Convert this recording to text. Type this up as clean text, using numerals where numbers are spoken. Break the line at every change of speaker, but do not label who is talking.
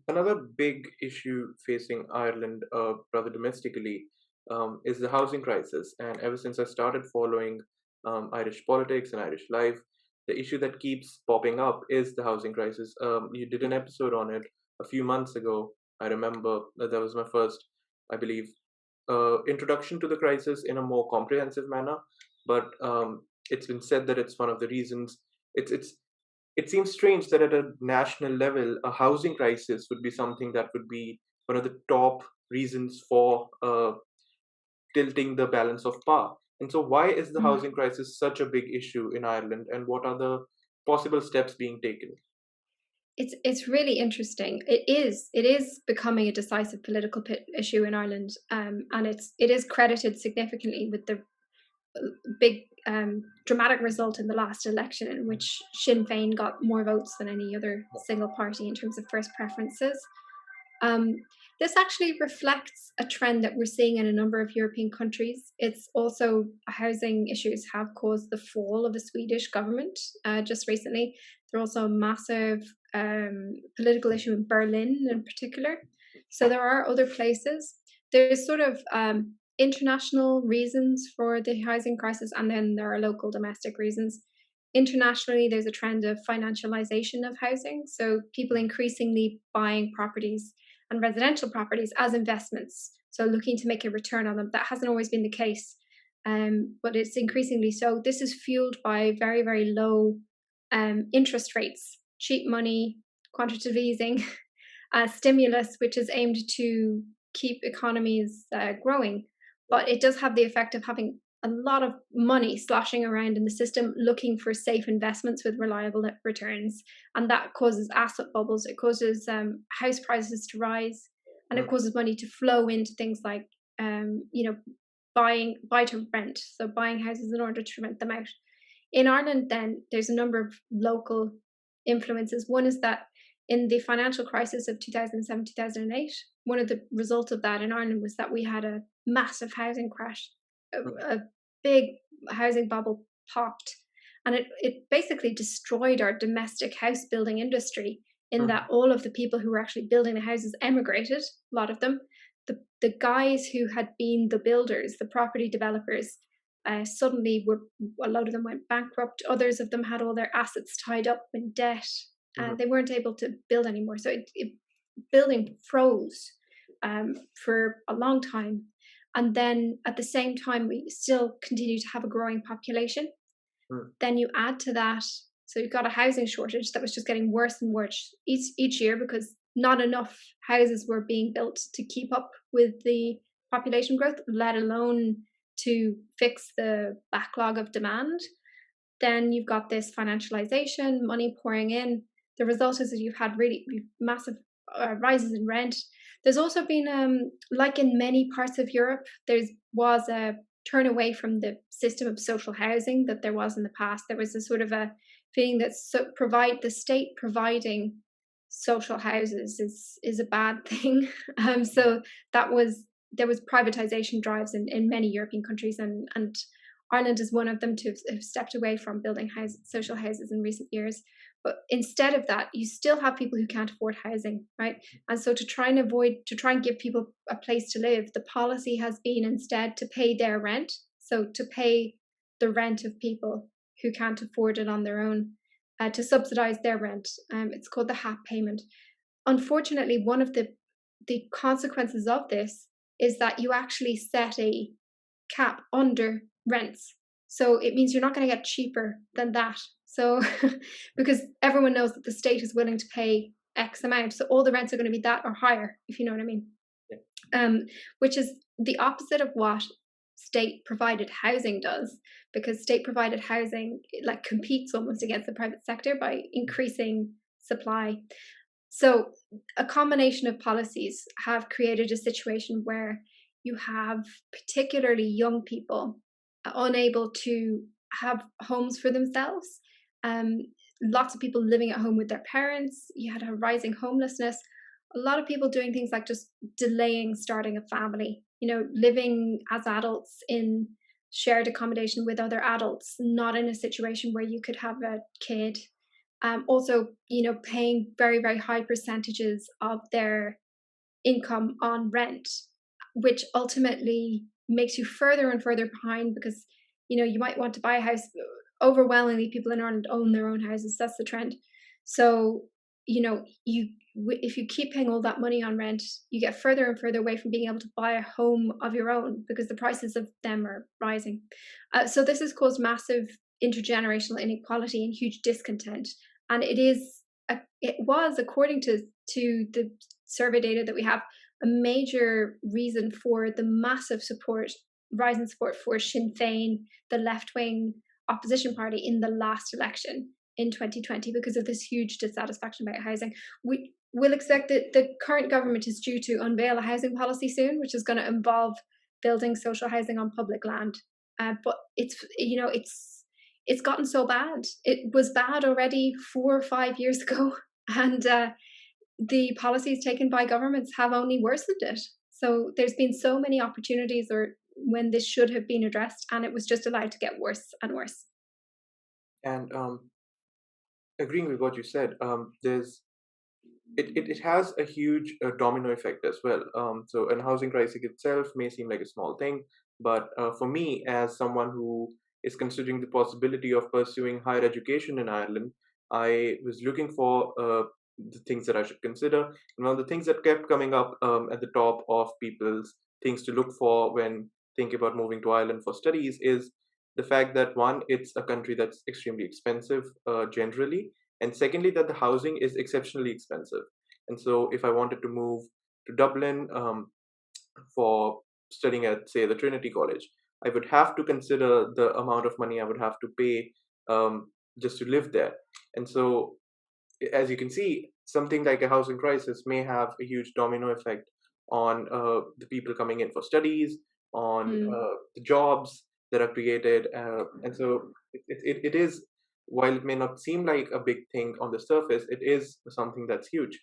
Another big issue facing Ireland, rather domestically, is the housing crisis. And ever since I started following Irish politics and Irish life, the issue that keeps popping up is the housing crisis. You did an episode on it a few months ago. I remember that was my first, I believe, introduction to the crisis in a more comprehensive manner. But it's been said that it's one of the reasons. It's it seems strange that at a national level, a housing crisis would be something that would be one of the top reasons for tilting the balance of power. And so, why is the
Mm.
housing crisis such a big issue in Ireland, and what are the possible steps being taken?
It's really interesting. It is becoming a decisive political issue in Ireland, and it is credited significantly with the big dramatic result in the last election, in which Sinn Féin got more votes than any other single party in terms of first preferences. Um, this actually reflects a trend that we're seeing in a number of European countries. It's also housing issues have caused the fall of the Swedish government just recently. There's also a massive political issue in Berlin in particular. So there are other places. There's sort of international reasons for the housing crisis, and then there are local domestic reasons. Internationally, there's a trend of financialization of housing. So people increasingly buying properties and residential properties as investments. So looking to make a return on them. That hasn't always been the case, but it's increasingly so. This is fueled by very, very low interest rates, cheap money, quantitative easing, stimulus, which is aimed to keep economies growing. But it does have the effect of having a lot of money sloshing around in the system looking for safe investments with reliable returns. And that causes asset bubbles. It causes house prices to rise, and it
Mm,
causes money to flow into things like, you know, buy to rent. So buying houses in order to rent them out. In Ireland, then, there's a number of local influences. One is that in the financial crisis of 2007, 2008, one of the results of that in Ireland was that we had a massive housing crash.
mm,
A big housing bubble popped, and it basically destroyed our domestic house building industry, in
mm,
that all of the people who were actually building the houses emigrated, a lot of them. The guys who had been the builders, the property developers, suddenly were a lot of them went bankrupt. Others of them had all their assets tied up in debt,
mm,
and they weren't able to build anymore. So building froze for a long time. And then at the same time, we still continue to have a growing population.
mm,
Then you add to that, so you've got a housing shortage that was just getting worse and worse each year, because not enough houses were being built to keep up with the population growth, let alone to fix the backlog of demand. Then you've got this financialization, money pouring in. The result is that you've had really massive rises in rent. There's also been, like in many parts of Europe, there was a turn away from the system of social housing that there was in the past. There was a sort of a feeling that provide the state providing social houses is a bad thing. So that was there was privatization drives in many European countries, and Ireland is one of them to have stepped away from building social houses in recent years. But instead of that, you still have people who can't afford housing, right? And so to try and give people a place to live, the policy has been instead to pay their rent. So to pay the rent of people who can't afford it on their own, to subsidize their rent. It's called the HAP payment. Unfortunately, one of the consequences of this is that you actually set a cap under rents. So it means you're not going to get cheaper than that. So because everyone knows that the state is willing to pay X amount, so all the rents are going to be that or higher, if you know what I mean.
yeah,
Um, which is the opposite of what state provided housing does, because state provided housing like competes almost against the private sector by increasing supply. So a combination of policies have created a situation where you have particularly young people unable to have homes for themselves. Um, Lots of people living at home with their parents. You had a rising homelessness. A lot of people doing things like just delaying starting a family, living as adults in shared accommodation with other adults, not in a situation where you could have a kid. Also, paying very, very high percentages of their income on rent, which ultimately makes you further and further behind because, you might want to buy a house. Overwhelmingly, people in Ireland own their own houses. That's the trend. So, if you keep paying all that money on rent, you get further and further away from being able to buy a home of your own because the prices of them are rising. So this has caused massive intergenerational inequality and huge discontent. And it was, according to the survey data that we have, a major reason for the massive rise in support for Sinn Féin, the left wing opposition party, in the last election in 2020 because of this huge dissatisfaction about housing. We will expect that the current government is due to unveil a housing policy soon, which is going to involve building social housing on public land. But it's gotten so bad. It was bad already 4 or 5 years ago, and the policies taken by governments have only worsened it. So there's been so many opportunities or when this should have been addressed, and it was just allowed to get worse and worse.
And agreeing with what you said, it has a huge domino effect as well. So, a housing crisis itself may seem like a small thing, but for me, as someone who is considering the possibility of pursuing higher education in Ireland, I was looking for the things that I should consider. And one of the things that kept coming up at the top of people's things to look for when thinking about moving to Ireland for studies is the fact that one, it's a country that's extremely expensive generally, and secondly, that the housing is exceptionally expensive. And so, if I wanted to move to Dublin for studying at, say, the Trinity College, I would have to consider the amount of money I would have to pay just to live there. And so, as you can see, something like a housing crisis may have a huge domino effect on the people coming in for studies, on
Mm.
the jobs that are created. And so it is, while it may not seem like a big thing on the surface, it is something that's huge.